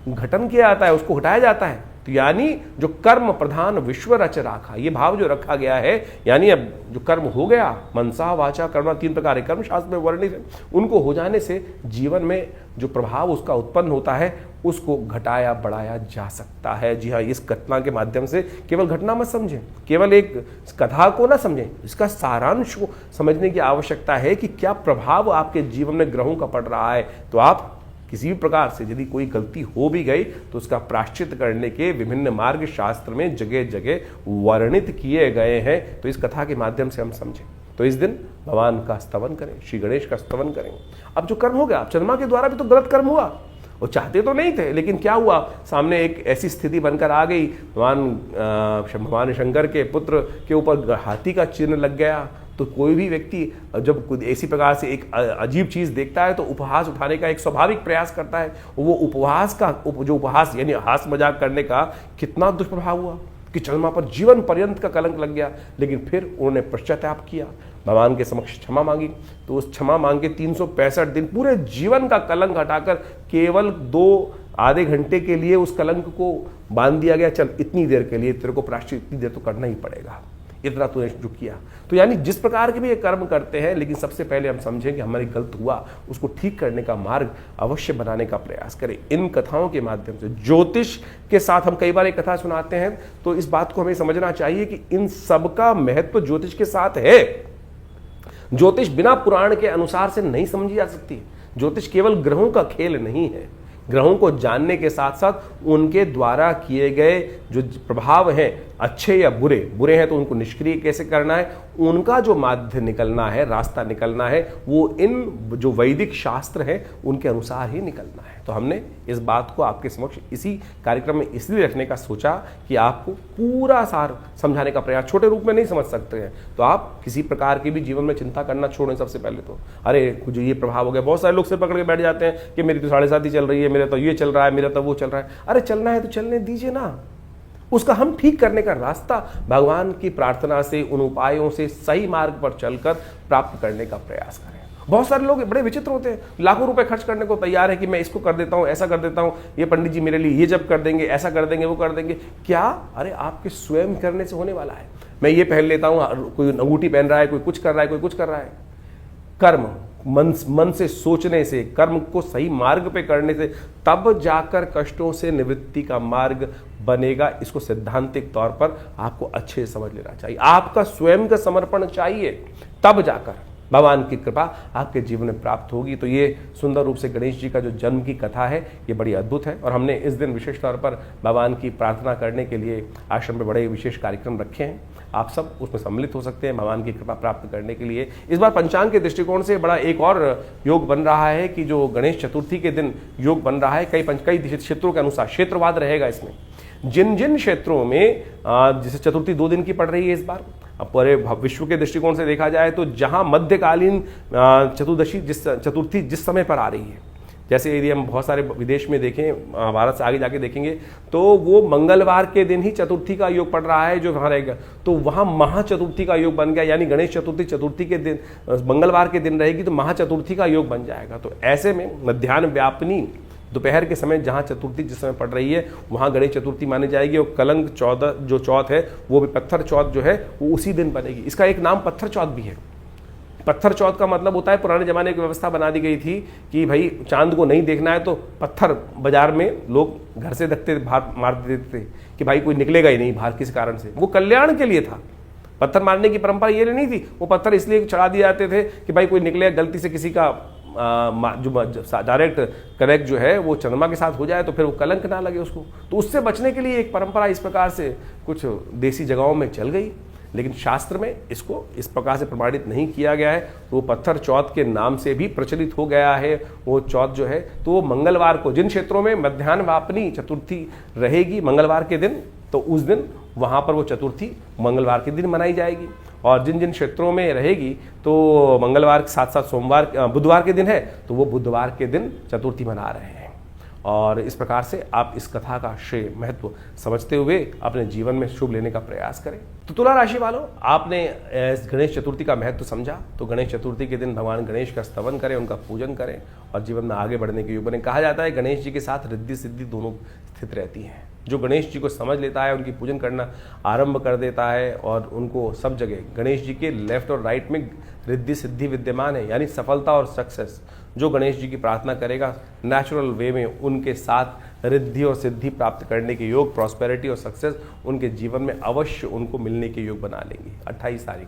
घटन किया जाता है, उसको हटाया जाता है। तो यानी जो कर्म प्रधान विश्व रच राखा, ये भाव जो रखा गया है, यानी अब जो कर्म हो गया, मनसा वाचा कर्म, 3 प्रकार के कर्म शास्त्र में वर्णित है, उनको हो जाने से जीवन में जो प्रभाव उसका उत्पन्न होता है उसको घटाया बढ़ाया जा सकता है। जी हाँ, इस घटना के माध्यम से केवल घटना मत समझें, केवल एक कथा को ना समझें, इसका सारांश को समझने की आवश्यकता है कि क्या प्रभाव आपके जीवन में ग्रहों का पड़ रहा है। तो आप किसी भी प्रकार से यदि कोई गलती हो भी गई तो उसका प्रायश्चित करने के विभिन्न मार्ग शास्त्र में जगह जगह वर्णित किए गए हैं। तो इस कथा के माध्यम से हम समझें। तो इस दिन भगवान का स्तवन करें, श्री गणेश का स्तवन करें। अब जो कर्म हो गया, चंद्रमा के द्वारा भी तो गलत कर्म हुआ, वो चाहते तो नहीं थे, लेकिन क्या हुआ, सामने एक ऐसी स्थिति बनकर आ गई, भगवान शंकर के पुत्र के ऊपर हाथी का चिन्ह लग गया। तो कोई भी व्यक्ति जब कुछ ऐसी प्रकार से एक अजीब चीज देखता है तो उपहास उठाने का एक स्वाभाविक प्रयास करता है। वो उपहास का जो उपहास यानी हास मजाक करने का कितना दुष्प्रभाव हुआ कि चंद्रमा पर जीवन पर्यंत का कलंक लग गया। लेकिन फिर उन्होंने पश्चाताप किया, भगवान के समक्ष क्षमा मांगी, तो उस क्षमा मांग के 365 दिन पूरे जीवन का कलंक हटाकर केवल 2 आधे घंटे के लिए उस कलंक को बांध दिया गया। चल इतनी देर के लिए तेरे को प्रायश्चित इतनी देर तो करना ही पड़ेगा, इतना तूने जो किया। तो यानी जिस प्रकार के भी ये कर्म करते हैं, लेकिन सबसे पहले हम समझें कि हमारी गलत हुआ, उसको ठीक करने का मार्ग अवश्य बनाने का प्रयास करें। इन कथाओं के माध्यम से ज्योतिष के साथ हम कई बार एक कथा सुनाते हैं, तो इस बात को हमें समझना चाहिए कि इन सब का महत्व ज्योतिष के साथ है। ज्योतिष बिना पुराण के अनुसार से नहीं समझी जा सकती। ज्योतिष केवल ग्रहों का खेल नहीं है। ग्रहों को जानने के साथ साथ उनके द्वारा किए गए जो प्रभाव हैं, अच्छे या बुरे, बुरे हैं तो उनको निष्क्रिय कैसे करना है, उनका जो माध्य निकलना है, रास्ता निकलना है, वो इन जो वैदिक शास्त्र हैं उनके अनुसार ही निकलना है। तो हमने इस बात को आपके समक्ष इसी कार्यक्रम में इसलिए रखने का सोचा कि आपको पूरा सार समझाने का प्रयास, छोटे रूप में नहीं समझ सकते हैं तो आप किसी प्रकार की भी जीवन में चिंता करना छोड़ें। सबसे पहले तो अरे कुछ ये प्रभाव हो गया, बहुत सारे लोग से पकड़ के बैठ जाते हैं कि मेरी तो 7.5 चल रही है, मेरा तो ये चल रहा है, मेरा तो वो चल रहा है। अरे चलना है तो चलने दीजिए ना, उसका हम ठीक करने का रास्ता भगवान की प्रार्थना से, उन उपायों से सही मार्ग पर चलकर प्राप्त करने का प्रयास करें। बहुत सारे लोग बड़े विचित्र होते हैं, लाखों रुपए खर्च करने को तैयार है कि मैं इसको कर देता हूं, ऐसा कर देता हूं, ये पंडित जी मेरे लिए ये जब कर देंगे, ऐसा कर देंगे, वो कर देंगे। क्या? अरे आपके स्वयं करने से होने वाला है। मैं ये पहन लेता हूं, कोई अंगूठी पहन रहा है, कोई कुछ कर रहा है, कोई कुछ कर रहा है। कर्म मन से सोचने से, कर्म को सही मार्ग पे करने से तब जाकर कष्टों से निवृत्ति का मार्ग बनेगा। इसको सैद्धांतिक तौर पर आपको अच्छे से समझ लेना चाहिए। आपका स्वयं का समर्पण चाहिए, तब जाकर भगवान की कृपा आपके जीवन में प्राप्त होगी। तो ये सुंदर रूप से गणेश जी का जो जन्म की कथा है ये बड़ी अद्भुत है, और हमने इस दिन विशेष तौर पर भगवान की प्रार्थना करने के लिए आश्रम में बड़े विशेष कार्यक्रम रखे हैं। आप सब उसमें सम्मिलित हो सकते हैं भगवान की कृपा प्राप्त करने के लिए। इस बार पंचांग के दृष्टिकोण से बड़ा एक और योग बन रहा है कि जो गणेश चतुर्थी के दिन योग बन रहा है, कई क्षेत्रों के अनुसार क्षेत्रवाद रहेगा इसमें। जिन जिन क्षेत्रों में जैसे चतुर्थी 2 दिन की पड़ रही है इस बार, पूरे विश्व के दृष्टिकोण से देखा जाए तो जहां मध्यकालीन चतुर्थी जिस समय पर आ रही है, जैसे यदि हम बहुत सारे विदेश में देखें, भारत से आगे जाके देखेंगे तो वो मंगलवार के दिन ही चतुर्थी का योग पड़ रहा है जो वहां रहेगा, तो वहां महाचतुर्थी का योग बन गया। यानी गणेश चतुर्थी के दिन मंगलवार के दिन रहेगी तो महाचतुर्थी का योग बन जाएगा। तो ऐसे में मध्याह्न व्यापनी दोपहर के समय जहां चतुर्थी जिस समय पड़ रही है वहां गणेश चतुर्थी मानी जाएगी। और कलंक 14 जो चौथ है वो भी पत्थर चौथ जो है वो उसी दिन बनेगी। इसका एक नाम पत्थर चौथ भी है। पत्थर चौथ का मतलब होता है, पुराने जमाने की व्यवस्था बना दी गई थी कि भाई चांद को नहीं देखना है तो पत्थर बाजार में लोग घर से रखते बाहर मार देते थे कि भाई कोई निकलेगा ही नहीं बाहर किसी कारण से। वो कल्याण के लिए था। पत्थर मारने की परंपरा ये नहीं थी, वो पत्थर इसलिए चढ़ा दिए जाते थे कि भाई कोई निकलेगा, गलती से किसी का जो डायरेक्ट कनेक्ट जो है वो चंद्रमा के साथ हो जाए तो फिर वो कलंक ना लगे उसको। तो उससे बचने के लिए एक परंपरा इस प्रकार से कुछ देसी जगहों में चल गई, लेकिन शास्त्र में इसको इस प्रकार से प्रमाणित नहीं किया गया है। तो वो पत्थर चौथ के नाम से भी प्रचलित हो गया है वो चौथ जो है। तो वो मंगलवार को जिन क्षेत्रों में मध्याह्न वापनी चतुर्थी रहेगी मंगलवार के दिन, तो उस दिन वहाँ पर वो चतुर्थी मंगलवार के दिन मनाई जाएगी। और जिन जिन क्षेत्रों में रहेगी तो मंगलवार के साथ साथ बुधवार के दिन है तो वो बुधवार के दिन चतुर्थी मना रहे हैं। और इस प्रकार से आप इस कथा का श्रेय महत्व समझते हुए अपने जीवन में शुभ लेने का प्रयास करें। तो तुला राशि वालों, आपने इस गणेश चतुर्थी का महत्व समझा तो गणेश चतुर्थी के दिन भगवान गणेश का स्तवन करें, उनका पूजन करें और जीवन में आगे बढ़ने के योग बने। कहा जाता है गणेश जी के साथ रिद्धि सिद्धि दोनों स्थित रहती हैं। जो गणेश जी को समझ लेता है, उनकी पूजन करना आरंभ कर देता है और उनको सब जगह गणेश जी के लेफ्ट और राइट में रिद्धि सिद्धि विद्यमान है, यानी सफलता और सक्सेस। जो गणेश जी की प्रार्थना करेगा नेचुरल वे में उनके साथ रिद्धि और सिद्धि प्राप्त करने के योग, प्रॉस्पेरिटी और सक्सेस उनके जीवन में अवश्य उनको मिलने के योग बना लेंगे। 28 तारीख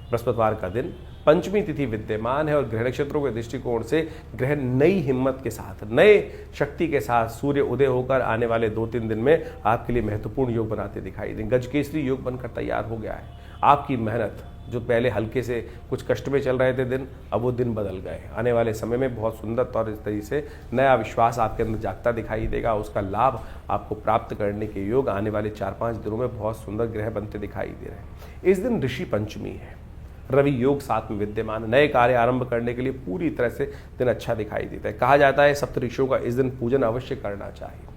बृहस्पतिवार का दिन, पंचमी तिथि विद्यमान है और ग्रह नक्षत्रों के दृष्टिकोण से ग्रह नई हिम्मत के साथ, नए शक्ति के साथ सूर्य उदय होकर आने वाले 2-3 दिन में आपके लिए महत्वपूर्ण योग बनाते दिखाई देंगे। गजकेसरी योग बनकर तैयार हो गया है। आपकी मेहनत, जो पहले हल्के से कुछ कष्ट में चल रहे थे दिन, अब वो दिन बदल गए। आने वाले समय में बहुत सुंदर तौर इस तरीके से नया विश्वास आपके अंदर जागता दिखाई देगा। उसका लाभ आपको प्राप्त करने के योग आने वाले 4-5 दिनों में बहुत सुंदर ग्रह बनते दिखाई दे रहे हैं। इस दिन ऋषि पंचमी है, रवि योग साथ में विद्यमान, नए कार्य आरंभ करने के लिए पूरी तरह से दिन अच्छा दिखाई देता है। कहा जाता है सप्त ऋषियों का इस दिन पूजन अवश्य करना चाहिए।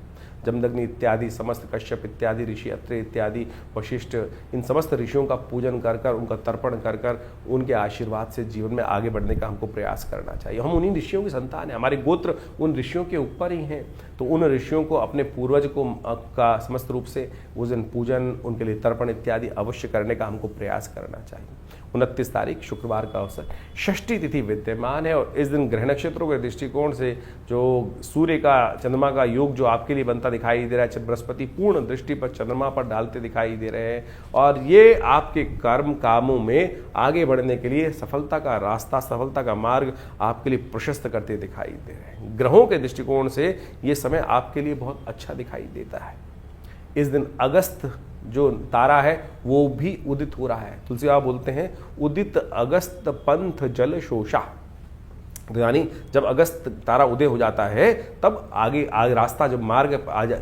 जमदग्नि इत्यादि समस्त, कश्यप इत्यादि ऋषि, अत्रे इत्यादि, वशिष्ठ, इन समस्त ऋषियों का पूजन कर कर, उनका तर्पण कर कर, उनके आशीर्वाद से जीवन में आगे बढ़ने का हमको प्रयास करना चाहिए। हम उन्हीं ऋषियों की संतान हैं, हमारे गोत्र उन ऋषियों के ऊपर ही हैं। तो उन ऋषियों को, अपने पूर्वज को का समस्त रूप से उस दिन पूजन, उनके लिए तर्पण इत्यादि अवश्य करने का हमको प्रयास करना चाहिए। 29 तारीख शुक्रवार का अवसर, षष्ठी तिथि विद्यमान है और इस दिन ग्रह नक्षत्रों के दृष्टिकोण से जो सूर्य का चंद्रमा का योग जो आपके लिए बनता दिखाई दे रहा है, बृहस्पति पूर्ण दृष्टि पर चंद्रमा पर डालते दिखाई दे रहे हैं और ये आपके कर्म कामों में आगे बढ़ने के लिए सफलता का रास्ता, सफलता का मार्ग आपके लिए प्रशस्त करते दिखाई दे रहे हैं। ग्रहों के दृष्टिकोण से ये समय आपके लिए बहुत अच्छा दिखाई देता है। इस दिन अगस्त जो तारा है वो भी उदित हो रहा है। तुलसी बाबा बोलते हैं उदित अगस्त पंथ जल शोषा, यानी जब अगस्त तारा उदय हो जाता है तब आगे रास्ता, जब मार्ग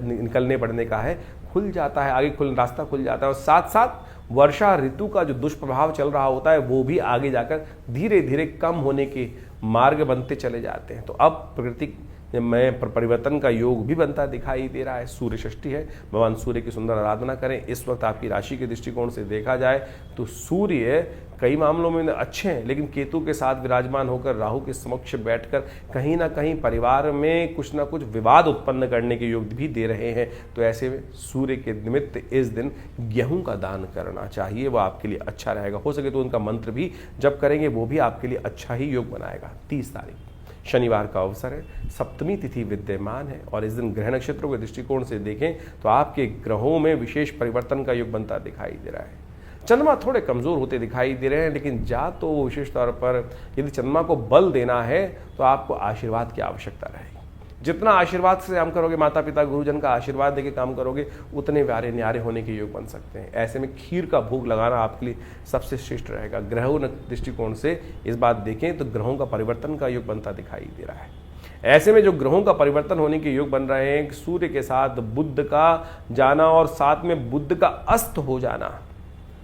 निकलने पड़ने का है, खुल जाता है, आगे रास्ता खुल जाता है। और साथ साथ वर्षा ऋतु का जो दुष्प्रभाव चल रहा होता है वो भी आगे जाकर धीरे धीरे कम होने के मार्ग बनते चले जाते हैं। तो अब प्रकृति में परिवर्तन का योग भी बनता दिखाई दे रहा है। सूर्य षष्ठी है, भगवान सूर्य की सुंदर आराधना करें। इस वक्त आपकी राशि के दृष्टिकोण से देखा जाए तो सूर्य कई मामलों में अच्छे हैं, लेकिन केतु के साथ विराजमान होकर राहु के समक्ष बैठकर कहीं ना कहीं परिवार में कुछ ना कुछ विवाद उत्पन्न करने के योग भी दे रहे हैं। तो ऐसे में सूर्य के निमित्त इस दिन गेहूं का दान करना चाहिए, वो आपके लिए अच्छा रहेगा। हो सके तो उनका मंत्र भी जप करेंगे, वो भी आपके लिए अच्छा ही योग बनाएगा। 30 तारीख शनिवार का अवसर है, सप्तमी तिथि विद्यमान है और इस दिन ग्रह नक्षत्रों के दृष्टिकोण से देखें तो आपके ग्रहों में विशेष परिवर्तन का योग बनता दिखाई दे रहा है। चंद्रमा थोड़े कमजोर होते दिखाई दे रहे हैं, लेकिन जा तो विशेष तौर पर यदि चंद्रमा को बल देना है तो आपको आशीर्वाद की आवश्यकता रहेगी। जितना आशीर्वाद से काम करोगे, माता पिता गुरुजन का आशीर्वाद देके काम करोगे, उतने प्यारे न्यारे होने के योग बन सकते हैं। ऐसे में खीर का भोग लगाना आपके लिए सबसे श्रेष्ठ रहेगा। ग्रहों दृष्टिकोण से इस बात देखें तो ग्रहों का परिवर्तन का योग बनता दिखाई दे रहा है। ऐसे में जो ग्रहों का परिवर्तन होने के योग बन रहे हैं, सूर्य के साथ बुध का जाना और साथ में बुध का अस्त हो जाना,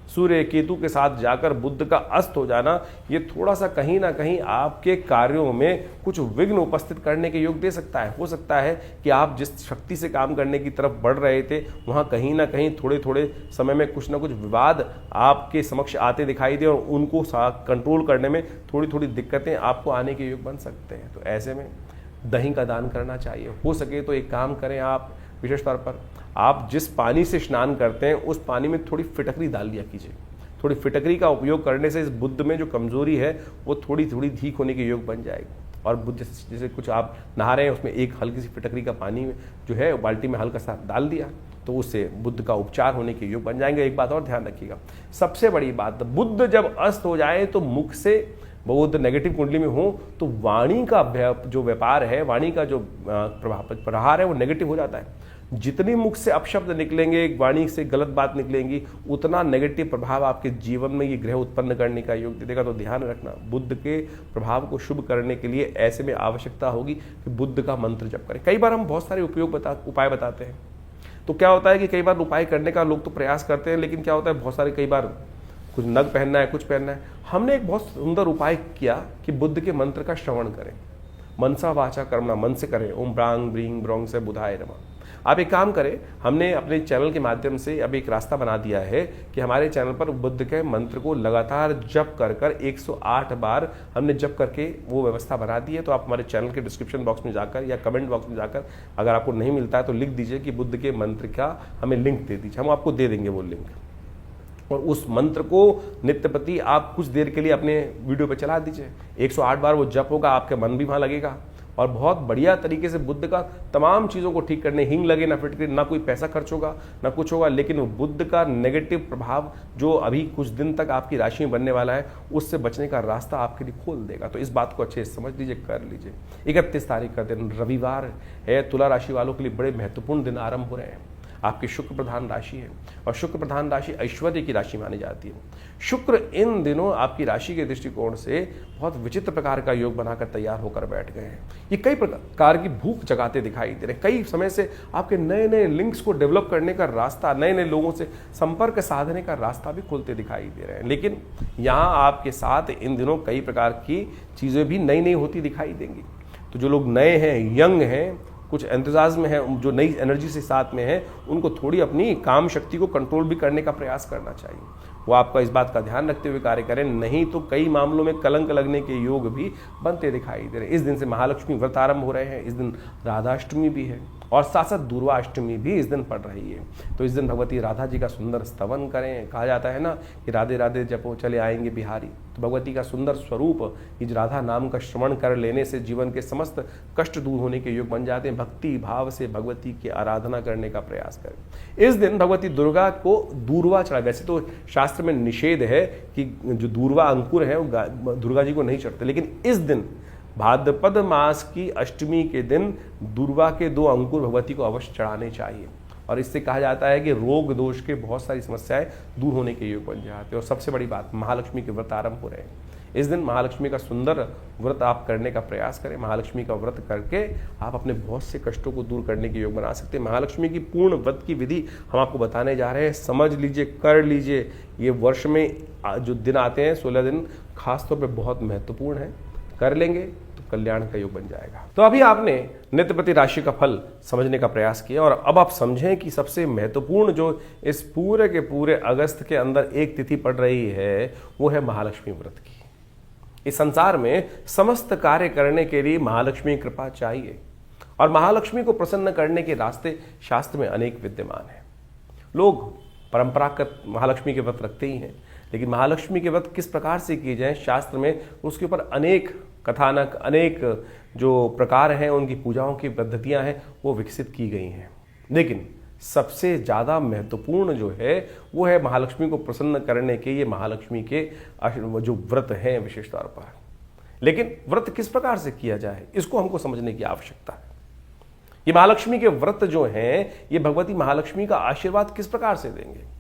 सूर्य केतु के साथ जाकर बुध का अस्त हो जाना, ये थोड़ा सा कहीं ना कहीं आपके कार्यों में कुछ विघ्न उपस्थित करने के योग दे सकता है। हो सकता है कि आप जिस शक्ति से काम करने की तरफ बढ़ रहे थे वहाँ कहीं ना कहीं थोड़े थोड़े समय में कुछ ना कुछ विवाद आपके समक्ष आते दिखाई दे और उनको कंट्रोल करने में थोड़ी थोड़ी दिक्कतें आपको आने के योग बन सकते हैं। तो ऐसे में दही का दान करना चाहिए। हो सके तो एक काम करें, आप विशेष तौर पर आप जिस पानी से स्नान करते हैं उस पानी में थोड़ी फिटकरी डाल दिया कीजिए। थोड़ी फिटकरी का उपयोग करने से इस बुध में जो कमजोरी है वो थोड़ी थोड़ी ठीक होने के योग बन जाएगी। और बुध जैसे कुछ आप नहा रहे हैं उसमें एक हल्की सी फिटकरी का पानी जो है बाल्टी में हल्का सा डाल दिया तो उससे बुध का उपचार होने के योग बन जाएंगे। एक बात और ध्यान रखिएगा, सबसे बड़ी बात, बुध जब अस्त हो जाए तो मुख से बहुत नेगेटिव कुंडली में हो तो वाणी का जो व्यापार है, वाणी का जो प्रहार है वो नेगेटिव हो जाता है। जितनी मुख से अपशब्द निकलेंगे, वाणी से गलत बात निकलेंगी, उतना नेगेटिव प्रभाव आपके जीवन में ये ग्रह उत्पन्न करने का योग दे देगा। तो ध्यान रखना, बुध के प्रभाव को शुभ करने के लिए ऐसे में आवश्यकता होगी कि बुध का मंत्र जप करें। कई बार हम बहुत सारे उपाय बताते हैं, तो क्या होता है कि कई बार उपाय करने का लोग तो प्रयास करते हैं, लेकिन क्या होता है बहुत सारे कई बार कुछ नग पहनना है, कुछ पहनना है। हमने एक बहुत सुंदर उपाय किया कि बुद्ध के मंत्र का श्रवण करें, मनसा वाचा कर्मणा, मन से करें, ओम ब्रांग ब्रींग ब्रोंग से बुधाय नमः। आप एक काम करें, हमने अपने चैनल के माध्यम से अब एक रास्ता बना दिया है कि हमारे चैनल पर बुद्ध के मंत्र को लगातार जप कर कर 108 बार हमने जप करके वो व्यवस्था बना दी है। तो आप हमारे चैनल के डिस्क्रिप्शन बॉक्स में जाकर या कमेंट बॉक्स में जाकर अगर आपको नहीं मिलता है तो लिख दीजिए कि बुद्ध के मंत्र का हमें लिंक दे दीजिए, हम आपको दे देंगे वो लिंक। और उस मंत्र को नित्य प्रति आप कुछ देर के लिए अपने वीडियो पे चला दीजिए, 108 बार वो जप होगा, आपके मन भी वहाँ लगेगा और बहुत बढ़िया तरीके से बुद्ध का तमाम चीज़ों को ठीक करने, हिंग लगे ना फिटकरी, ना कोई पैसा खर्च होगा ना कुछ होगा, लेकिन वो बुद्ध का नेगेटिव प्रभाव जो अभी कुछ दिन तक आपकी राशि में बनने वाला है उससे बचने का रास्ता आपके लिए खोल देगा। तो इस बात को अच्छे से समझ लीजिए, कर लीजिए। 31 तारीख का दिन रविवार है, तुला राशि वालों के लिए बड़े महत्वपूर्ण दिन आरंभ हो रहे हैं। आपकी शुक्र प्रधान राशि है और शुक्र प्रधान राशि ऐश्वर्य की राशि मानी जाती है। शुक्र इन दिनों आपकी राशि के दृष्टिकोण से बहुत विचित्र प्रकार का योग बनाकर तैयार होकर बैठ गए हैं। ये कई प्रकार की भूख जगाते दिखाई दे रहे हैं। कई समय से आपके नए नए लिंक्स को डेवलप करने का रास्ता, नए नए लोगों से संपर्क साधने का रास्ता भी खुलते दिखाई दे रहे हैं। लेकिन यहाँ आपके साथ इन दिनों कई प्रकार की चीज़ें भी नई नई होती दिखाई देंगी। तो जो लोग नए हैं, यंग हैं, कुछ एंथुजाज्म में है, जो नई एनर्जी से साथ में है, उनको थोड़ी अपनी काम शक्ति को कंट्रोल भी करने का प्रयास करना चाहिए। वो आपका इस बात का ध्यान रखते हुए कार्य करें, नहीं तो कई मामलों में कलंक लगने के योग भी बनते दिखाई दे रहे हैं। इस दिन से महालक्ष्मी व्रत आरंभ हो रहे हैं, इस दिन राधाष्टमी भी है और साथ साथ दुर्वाष्टमी भी इस दिन पड़ रही है। तो इस दिन भगवती राधा जी का सुंदर स्तवन करें। कहा जाता है ना कि राधे राधे जपो चले आएंगे बिहारी। तो भगवती का सुंदर स्वरूप इस राधा नाम का श्रवण कर लेने से जीवन के समस्त कष्ट दूर होने के योग बन जाते हैं। भक्ति भाव से भगवती की आराधना करने का प्रयास करें। इस दिन भगवती दुर्गा को दूर्वा चढ़ाए। वैसे तो शास्त्र में निषेध है कि जो दूर्वा अंकुर है वो दुर्गा जी को नहीं चढ़ते, लेकिन इस दिन भाद्रपद मास की अष्टमी के दिन दूर्वा के 2 अंकुर भगवती को अवश्य चढ़ाने चाहिए। और इससे कहा जाता है कि रोग दोष के बहुत सारी समस्याएं दूर होने के योग बन जाते हैं। और सबसे बड़ी बात, महालक्ष्मी के व्रत आरंभ हो रहे हैं। इस दिन महालक्ष्मी का सुंदर व्रत आप करने का प्रयास करें। महालक्ष्मी का व्रत करके आप अपने बहुत से कष्टों को दूर करने के योग बना सकते हैं। महालक्ष्मी की पूर्ण व्रत की विधि हम आपको बताने जा रहे हैं, समझ लीजिए, कर लीजिए। ये वर्ष में जो दिन आते हैं 16 दिन खासतौर पर बहुत महत्वपूर्ण है, कर लेंगे तो कल्याण का योग बन जाएगा। तो अभी आपने नित्य प्रति राशि का फल समझने का प्रयास किया और अब आप समझें कि सबसे महत्वपूर्ण जो इस पूरे के पूरे अगस्त के अंदर एक तिथि पड़ रही है वो है महालक्ष्मी व्रत की। इस संसार में समस्त कार्य करने के लिए महालक्ष्मी कृपा चाहिए और महालक्ष्मी को प्रसन्न करने के रास्ते शास्त्र में अनेक विद्यमान हैं। लोग परंपरागत महालक्ष्मी के व्रत रखते ही हैं, लेकिन महालक्ष्मी के व्रत किस प्रकार से किए जाएं, शास्त्र में उसके ऊपर अनेक कथानक, अनेक जो प्रकार हैं, उनकी पूजाओं की पद्धतियां हैं वो विकसित की गई हैं। लेकिन सबसे ज़्यादा महत्वपूर्ण जो है वो है महालक्ष्मी को प्रसन्न करने के ये महालक्ष्मी के जो व्रत हैं विशेष तौर पर। लेकिन व्रत किस प्रकार से किया जाए इसको हमको समझने की आवश्यकता है। ये महालक्ष्मी के व्रत जो हैं ये भगवती महालक्ष्मी का आशीर्वाद किस प्रकार से देंगे।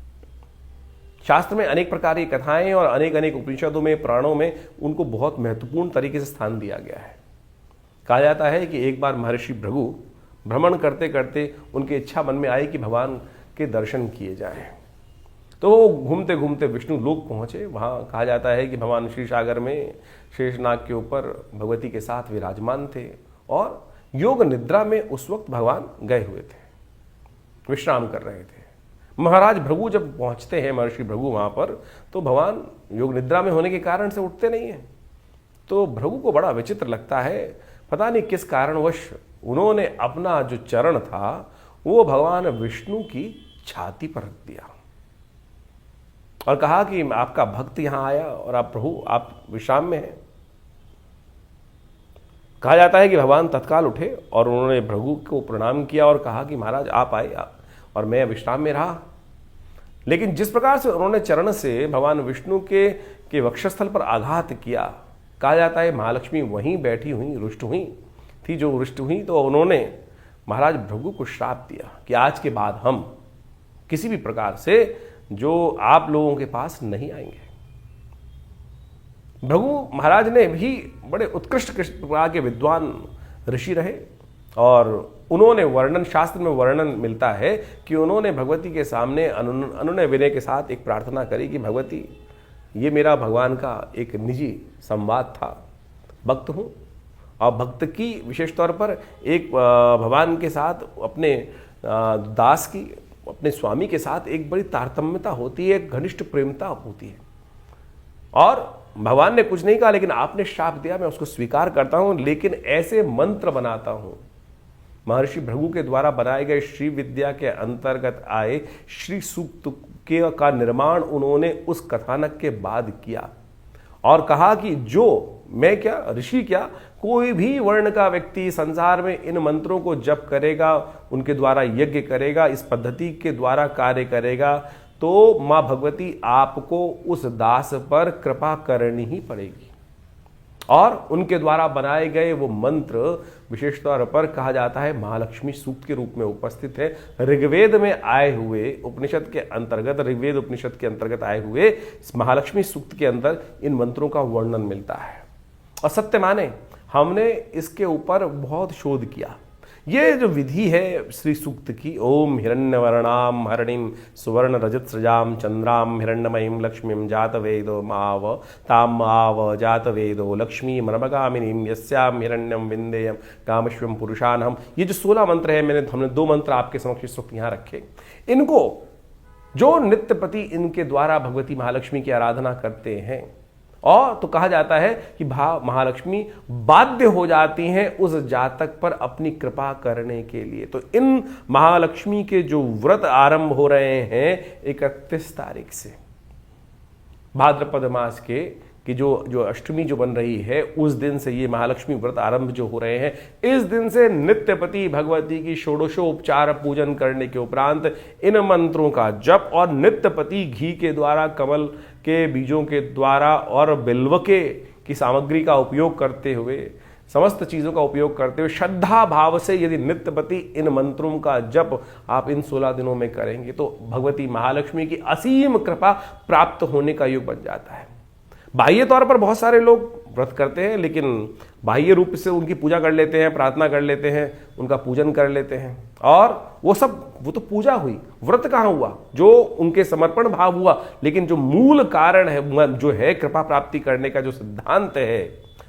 शास्त्र में अनेक प्रकार की कथाएं और अनेक अनेक उपनिषदों में, पुराणों में उनको बहुत महत्वपूर्ण तरीके से स्थान दिया गया है। कहा जाता है कि एक बार महर्षि भृगु भ्रमण करते करते उनकी इच्छा मन में आई कि भगवान के दर्शन किए जाएं। तो वो घूमते घूमते विष्णु लोक पहुंचे। वहाँ कहा जाता है कि भगवान श्री सागर में शेषनाग के ऊपर भगवती के साथ विराजमान थे और योग निद्रा में उस वक्त भगवान गए हुए थे, विश्राम कर रहे थे। महाराज भृगु जब पहुंचते हैं, महर्षि भृगु वहाँ पर, तो भगवान योग निद्रा में होने के कारण से उठते नहीं हैं। तो भृगु को बड़ा विचित्र लगता है, पता नहीं किस कारणवश उन्होंने अपना जो चरण था वो भगवान विष्णु की छाती पर रख दिया और कहा कि आपका भक्त यहां आया और आप प्रभु आप विश्राम में हैं। कहा जाता है कि भगवान तत्काल उठे और उन्होंने भृगु को प्रणाम किया और कहा कि महाराज आप आए और मैं विश्राम में रहा। लेकिन जिस प्रकार से उन्होंने चरण से भगवान विष्णु के वक्षस्थल पर आघात किया, कहा जाता है महालक्ष्मी वहीं बैठी हुई रुष्ट हुई थी। जो रुष्ट हुई तो उन्होंने महाराज भृगु को श्राप दिया कि आज के बाद हम किसी भी प्रकार से जो आप लोगों के पास नहीं आएंगे। भृगु महाराज ने भी बड़े उत्कृष्ट प्रकार के विद्वान ऋषि रहे और उन्होंने वर्णन, शास्त्र में वर्णन मिलता है कि उन्होंने भगवती के सामने अनुनय विनय के साथ एक प्रार्थना करी कि भगवती, ये मेरा भगवान का एक निजी संवाद था, भक्त हूँ और भक्त की विशेष तौर पर एक भगवान के साथ अपने दास की, अपने स्वामी के साथ एक बड़ी तारतम्यता होती है, एक घनिष्ठ प्रेमता होती है। और भगवान ने कुछ नहीं कहा, लेकिन आपने शाप दिया, मैं उसको स्वीकार करता हूं, लेकिन ऐसे मंत्र बनाता हूं। महर्षि भृगु के द्वारा बनाए गए श्री विद्या के अंतर्गत आए श्री सूक्त का निर्माण उन्होंने उस कथानक के बाद किया और कहा कि जो मैं क्या, ऋषि क्या, कोई भी वर्ण का व्यक्ति संसार में इन मंत्रों को जप करेगा, उनके द्वारा यज्ञ करेगा, इस पद्धति के द्वारा कार्य करेगा, तो मां भगवती आपको उस दास पर कृपा करनी ही पड़ेगी। और उनके द्वारा बनाए गए वो मंत्र विशेष तौर पर कहा जाता है महालक्ष्मी सूक्त के रूप में उपस्थित है। ऋग्वेद में आए हुए उपनिषद के अंतर्गत, ऋग्वेद उपनिषद के अंतर्गत आए हुए इस महालक्ष्मी सूक्त के अंदर इन मंत्रों का वर्णन मिलता है। और सत्य माने, हमने इसके ऊपर बहुत शोध किया। ये जो विधि है श्री सूक्त की, ओम हिरण्यवर्णाम हरणिम सुवर्ण रजत सृजाम चंद्राम हिरण्यमयीम लक्ष्मीम जात वेदो माव ताम आव जात वेदो लक्ष्मी मर्मगामिनीम यस्याम हिरण्यम विंदेयम कामश्वम पुरुषानहम, ये जो 16 मंत्र है, हमने 2 मंत्र आपके समक्ष इस वक्त यहाँ रखे। इनको जो नित्यपति इनके द्वारा भगवती महालक्ष्मी की आराधना करते हैं, और तो कहा जाता है कि महालक्ष्मी बाध्य हो जाती हैं उस जातक पर अपनी कृपा करने के लिए। तो इन महालक्ष्मी के जो व्रत आरंभ हो रहे हैं 31 तारीख से, भाद्रपद मास कि जो अष्टमी जो बन रही है, उस दिन से ये महालक्ष्मी व्रत आरंभ जो हो रहे हैं, इस दिन से नित्यपति भगवती की षोडशोपचार पूजन करने के उपरांत इन मंत्रों का जप और नित्यपति घी के द्वारा, कमल के बीजों के द्वारा और बिल्व की सामग्री का उपयोग करते हुए, समस्त चीजों का उपयोग करते हुए श्रद्धा भाव से यदि नित्यपति इन मंत्रों का जप आप इन 16 दिनों में करेंगे, तो भगवती महालक्ष्मी की असीम कृपा प्राप्त होने का योग बन जाता है। बाह्य तौर पर बहुत सारे लोग व्रत करते हैं, लेकिन बाह्य रूप से उनकी पूजा कर लेते हैं, प्रार्थना कर लेते हैं, उनका पूजन कर लेते हैं, और वो तो पूजा हुई, व्रत कहाँ हुआ, जो उनके समर्पण भाव हुआ। लेकिन जो मूल कारण है, जो है कृपा प्राप्ति करने का जो सिद्धांत है,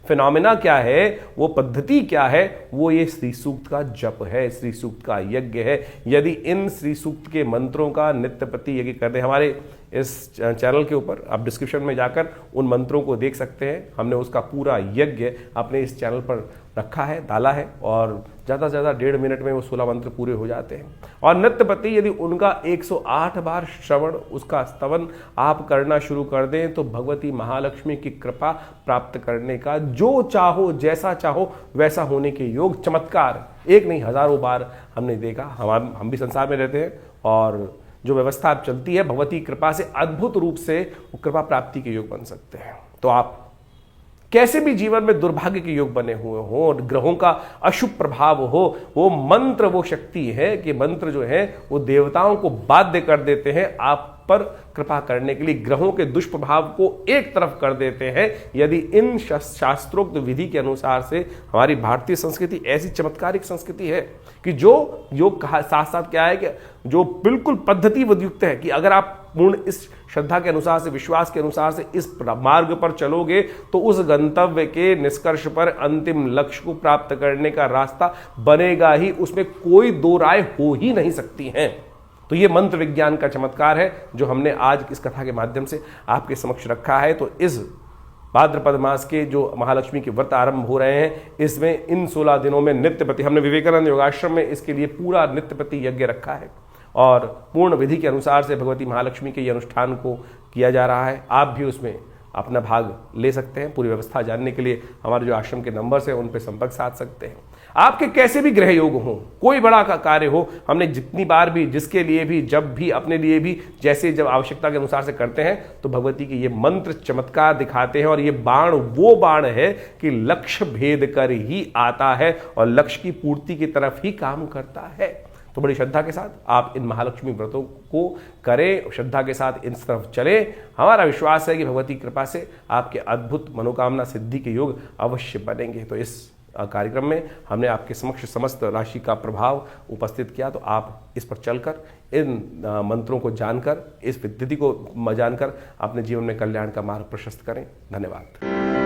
फिनोमिना क्या है, वो पद्धति क्या है, वो ये श्री सूक्त का जप है, श्री सूक्त का यज्ञ है। यदि इन श्री सूक्त के मंत्रों का नित्यपति यज्ञ कर दे, हमारे इस चैनल के ऊपर आप डिस्क्रिप्शन में जाकर उन मंत्रों को देख सकते हैं। हमने उसका पूरा यज्ञ अपने इस चैनल पर रखा है, डाला है, और ज़्यादा से ज़्यादा 1.5 मिनट में वो 16 मंत्र पूरे हो जाते हैं। और नित्यपति यदि उनका 108 बार श्रवण, उसका स्तवन आप करना शुरू कर दें, तो भगवती महालक्ष्मी की कृपा प्राप्त करने का जो चाहो, जैसा चाहो वैसा होने के योग, चमत्कार एक नहीं हजारों बार हमने देखा। हम भी संसार में रहते हैं, और जो व्यवस्था अब चलती है, भगवती कृपा से अद्भुत रूप से कृपा प्राप्ति के योग बन सकते हैं। तो आप कैसे भी जीवन में दुर्भाग्य के योग बने हुए हो और ग्रहों का अशुभ प्रभाव हो, वो मंत्र वो शक्ति है कि मंत्र जो है वो देवताओं को बाध्य कर देते हैं आप पर कृपा करने के लिए, ग्रहों के दुष्प्रभाव को एक तरफ कर देते हैं। यदि इन शास्त्रोक्त विधि के अनुसार से, हमारी भारतीय संस्कृति ऐसी चमत्कारिक संस्कृति है कि जो योग साथ साथ क्या है कि जो बिल्कुल पद्धति युक्त है कि अगर आप पूर्ण इस श्रद्धा के अनुसार से, विश्वास के अनुसार से इस मार्ग पर चलोगे, तो उस गंतव्य के निष्कर्ष पर, अंतिम लक्ष्य को प्राप्त करने का रास्ता बनेगा ही, उसमें कोई दो राय हो ही नहीं सकती हैं। तो ये मंत्र विज्ञान का चमत्कार है जो हमने आज इस कथा के माध्यम से आपके समक्ष रखा है। तो इस भाद्रपद मास के जो महालक्ष्मी के व्रत आरंभ हो रहे हैं, इसमें इन 16 दिनों में नित्यपति, हमने विवेकानंद योगाश्रम में इसके लिए पूरा नित्यपति यज्ञ रखा है, और पूर्ण विधि के अनुसार से भगवती महालक्ष्मी के ये अनुष्ठान को किया जा रहा है। आप भी उसमें अपना भाग ले सकते हैं। पूरी व्यवस्था जानने के लिए हमारे जो आश्रम के नंबर्स हैं उन पर संपर्क साध सकते हैं। आपके कैसे भी ग्रह योग हो, कोई बड़ा का कार्य हो, हमने जितनी बार भी, जिसके लिए भी, जब भी, अपने लिए भी, जैसे जब आवश्यकता के अनुसार से करते हैं, तो भगवती के ये मंत्र चमत्कार दिखाते हैं। और ये बाण वो बाण है कि लक्ष्य भेद कर ही आता है और लक्ष्य की पूर्ति की तरफ ही काम करता है। तो बड़ी श्रद्धा के साथ आप इन महालक्ष्मी व्रतों को करें, श्रद्धा के साथ इन तरफ चलें। हमारा विश्वास है कि भगवती कृपा से आपके अद्भुत मनोकामना सिद्धि के योग अवश्य बनेंगे। तो इस कार्यक्रम में हमने आपके समक्ष समस्त राशि का प्रभाव उपस्थित किया, तो आप इस पर चलकर इन मंत्रों को जानकर, इस विधि को जानकर अपने जीवन में कल्याण का मार्ग प्रशस्त करें। धन्यवाद।